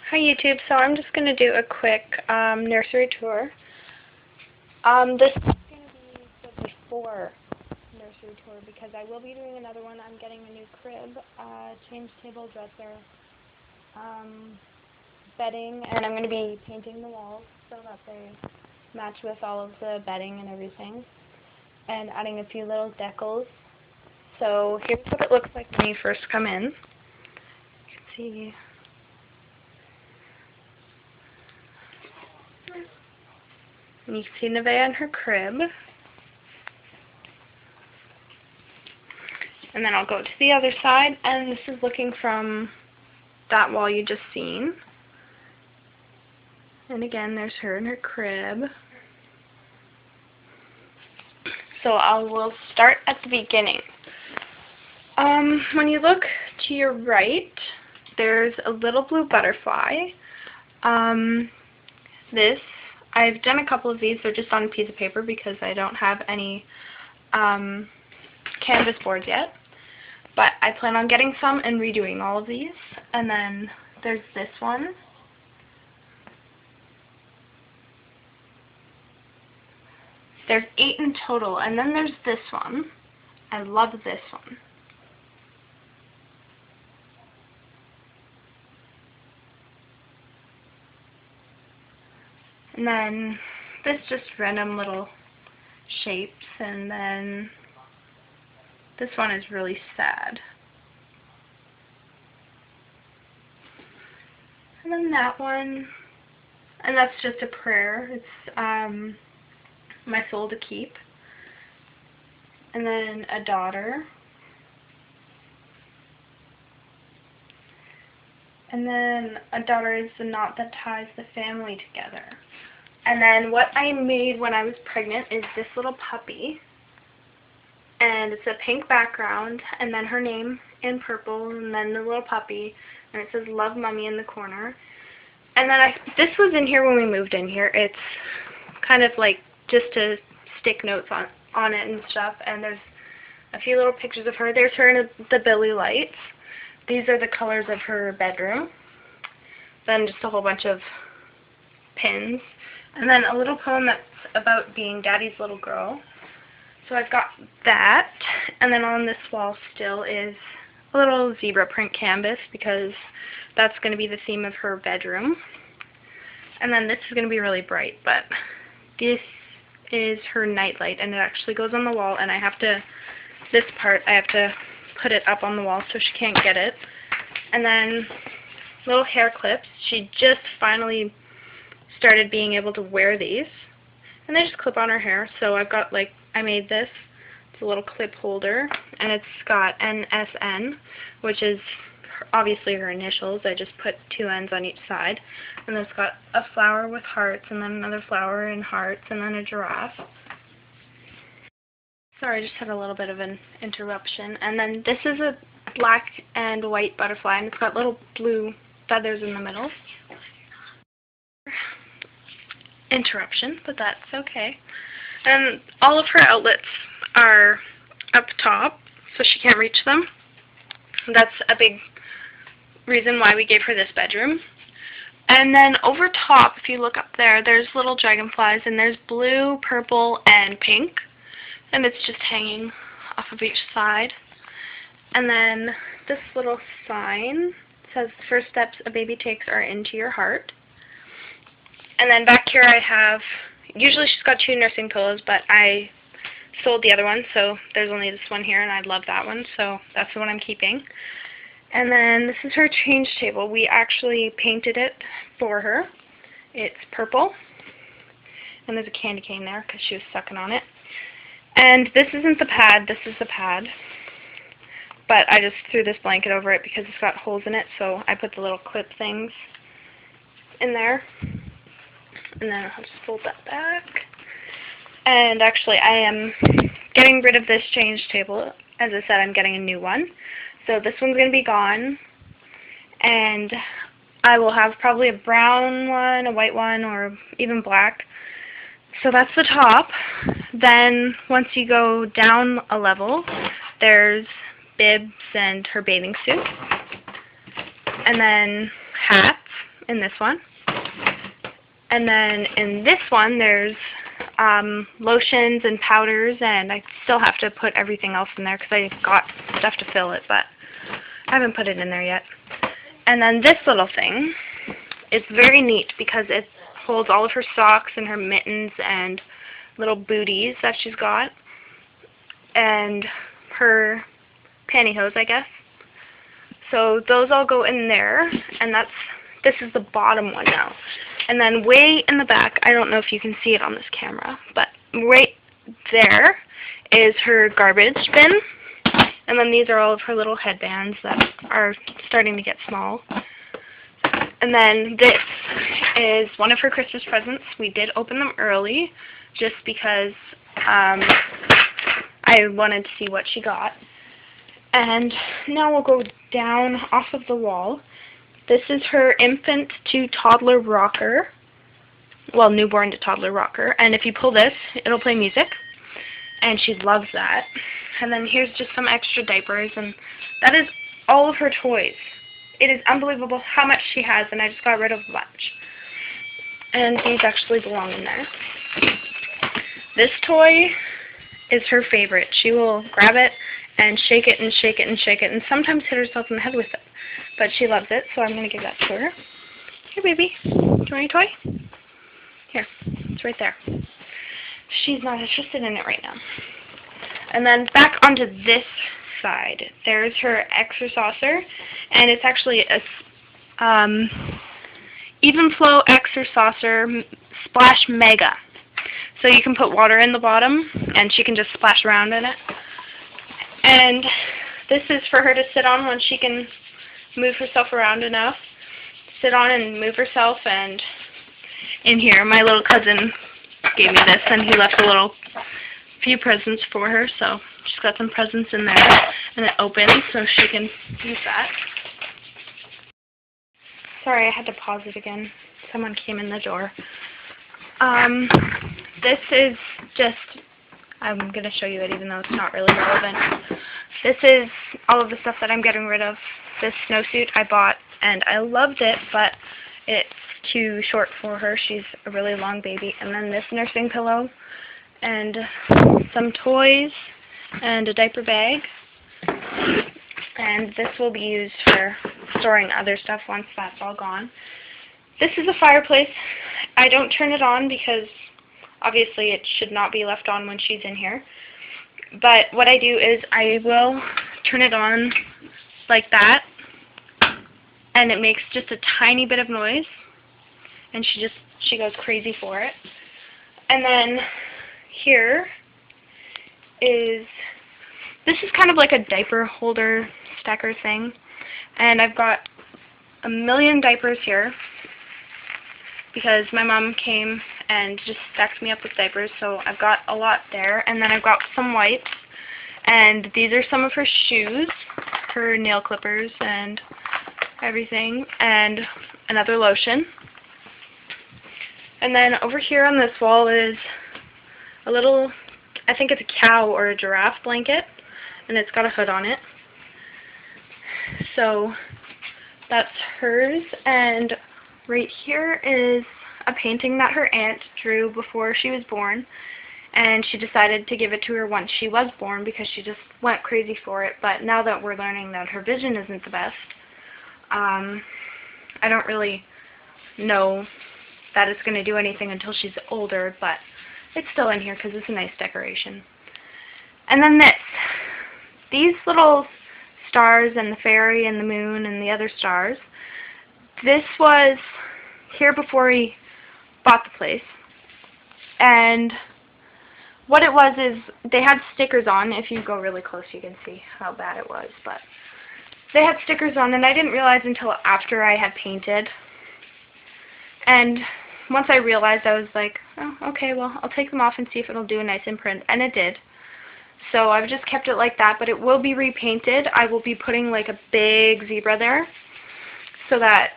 Hi YouTube, so I'm just going to do a quick nursery tour. This is going to be the before nursery tour because I will be doing another one. I'm getting a new crib, change table, dresser, bedding, and I'm going to be painting the walls so that they match with all of the bedding and everything, and adding a few little decals. So here's what it looks like when you first come in. You can see. And you can see Nevaeh in her crib. And then I'll go to the other side, and this is looking from that wall you just seen. And again, there's her in her crib. So I will start at the beginning. When you look to your right, there's a little blue butterfly. I've done a couple of these. They're just on a piece of paper because I don't have any canvas boards yet. But I plan on getting some and redoing all of these. And then there's this one. There's 8 in total. And then there's this one. I love this one. And then this just random little shapes, and then this one is really sad. And then that one, and that's just a prayer. It's my soul to keep. And then a daughter. And then a daughter is the knot that ties the family together. And then what I made when I was pregnant is this little puppy. And it's a pink background, and then her name in purple, and then the little puppy, and it says Love Mummy in the corner. And then this was in here when we moved in here. It's kind of like just to stick notes on it and stuff. And there's a few little pictures of her. There's her in the Billy lights. These are the colors of her bedroom. Then just a whole bunch of pins. And then a little poem that's about being Daddy's little girl. So I've got that. And then on this wall still is a little zebra print canvas because that's going to be the theme of her bedroom. And then this is going to be really bright, but this is her nightlight, and it actually goes on the wall, and this part I have to put it up on the wall so she can't get it. And then little hair clips. She just finally started being able to wear these, and they just clip on her hair. So I made this. It's a little clip holder, and it's got NSN, which is obviously her initials. I just put 2 N's on each side, and then it's got a flower with hearts, and then another flower and hearts, and then a giraffe. Sorry, I just had a little bit of an interruption. And then this is a black and white butterfly, and it's got little blue feathers in the middle. Interruption, but that's okay. And all of her outlets are up top, so she can't reach them. That's a big reason why we gave her this bedroom. And then over top, if you look up there, there's little dragonflies, and there's blue, purple, and pink. And it's just hanging off of each side. And then this little sign says, "First steps a baby takes are into your heart." And then back here I have, usually she's got 2 nursing pillows, but I sold the other one, so there's only this one here, and I love that one, so that's the one I'm keeping. And then this is her change table. We actually painted it for her. It's purple, and there's a candy cane there because she was sucking on it. And this isn't the pad, this is the pad. But I just threw this blanket over it because it's got holes in it, so I put the little clip things in there. And then I'll just fold that back. And actually I am getting rid of this change table. As I said, I'm getting a new one. So this one's going to be gone. And I will have probably a brown one, a white one, or even black. So that's the top. Then once you go down a level, there's bibs and her bathing suit. And then hats. in this one. And then in this one, there's lotions and powders, and I still have to put everything else in there because I've got stuff to fill it, but I haven't put it in there yet. And then this little thing is very neat because it holds all of her socks and her mittens and little booties that she's got, and her pantyhose, I guess. So those all go in there, and this is the bottom one now. And then way in the back, I don't know if you can see it on this camera, but right there is her garbage bin. And then these are all of her little headbands that are starting to get small. And then this is one of her Christmas presents. We did open them early just because I wanted to see what she got. And now we'll go down off of the wall. This is her infant to toddler rocker. Well, newborn to toddler rocker. And if you pull this, it'll play music. And she loves that. And then here's just some extra diapers. And that is all of her toys. It is unbelievable how much she has, and I just got rid of a bunch. And these actually belong in there. This toy is her favorite. She will grab it and shake it and shake it and shake it, and sometimes hit herself in the head with it. But she loves it, so I'm going to give that to her. Here, baby. Do you want a toy? Here. It's right there. She's not interested in it right now. And then back onto this side, there's her extra saucer, and it's actually a even flow extra saucer splash mega. So you can put water in the bottom, and she can just splash around in it. And this is for her to sit on when she can move herself around enough. Sit on and move herself. And in here, my little cousin gave me this, and he left a few presents for her. So she's got some presents in there, and it opens so she can use that. Sorry, I had to pause it again. Someone came in the door. This is just, I'm going to show you it even though it's not really relevant. This is all of the stuff that I'm getting rid of. This snowsuit I bought, and I loved it, but it's too short for her. She's a really long baby. And then this nursing pillow, and some toys, and a diaper bag. And this will be used for storing other stuff once that's all gone. This is a fireplace. I don't turn it on because obviously it should not be left on when she's in here. But what I do is I will turn it on like that, and it makes just a tiny bit of noise, and she goes crazy for it. And then here this is kind of like a diaper holder stacker thing, and I've got a million diapers here because my mom came and just stacked me up with diapers, so I've got a lot there. And then I've got some wipes, and these are some of her shoes, her nail clippers and everything, and another lotion. And then over here on this wall is a little, I think it's a cow or a giraffe blanket, and it's got a hood on it. So that's hers. And right here is a painting that her aunt drew before she was born, and she decided to give it to her once she was born because she just went crazy for it. But now that we're learning that her vision isn't the best, I don't really know that it's going to do anything until she's older, but it's still in here because it's a nice decoration. And then these little stars and the fairy and the moon and the other stars, this was here before we bought the place. And what it was is they had stickers on. If you go really close you can see how bad it was, but they had stickers on, and I didn't realize until after I had painted. And once I realized, I was like, oh, okay, well, I'll take them off and see if it'll do a nice imprint, and it did. So I've just kept it like that, but it will be repainted. I will be putting like a big zebra there so that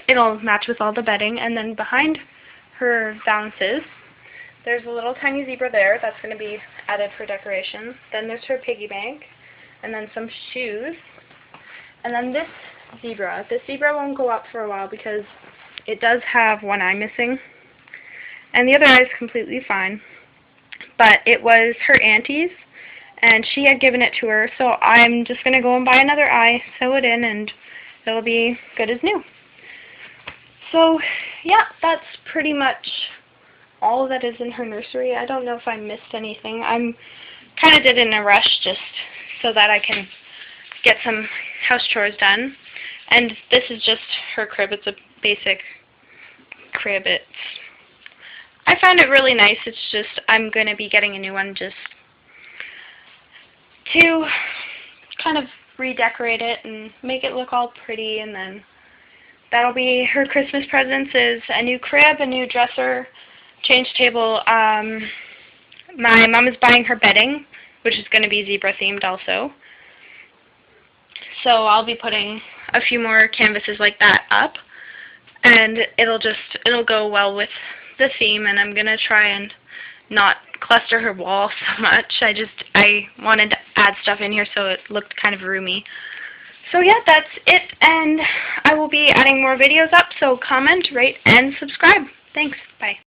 it'll match with all the bedding. And then behind her valances, there's a little tiny zebra there that's going to be added for decoration. Then there's her piggy bank, and then some shoes. And then this zebra won't go up for a while because it does have one eye missing, and the other eye is completely fine. But it was her auntie's, and she had given it to her, so I'm just going to go and buy another eye, sew it in, and it'll be good as new. So, yeah, that's pretty much all that is in her nursery. I don't know if I missed anything. I'm kind of did it in a rush just so that I can get some house chores done. And this is just her crib. It's a basic crib. I found it really nice. It's just I'm going to be getting a new one just to kind of redecorate it and make it look all pretty, and then that'll be her Christmas presents is a new crib, a new dresser, change table. My mom is buying her bedding, which is going to be zebra themed also. So I'll be putting a few more canvases like that up, and it'll go well with the theme, and I'm going to try and not cluster her wall so much. I wanted to add stuff in here so it looked kind of roomy. So yeah, that's it, and I will be adding more videos up, so comment, rate, and subscribe. Thanks. Bye.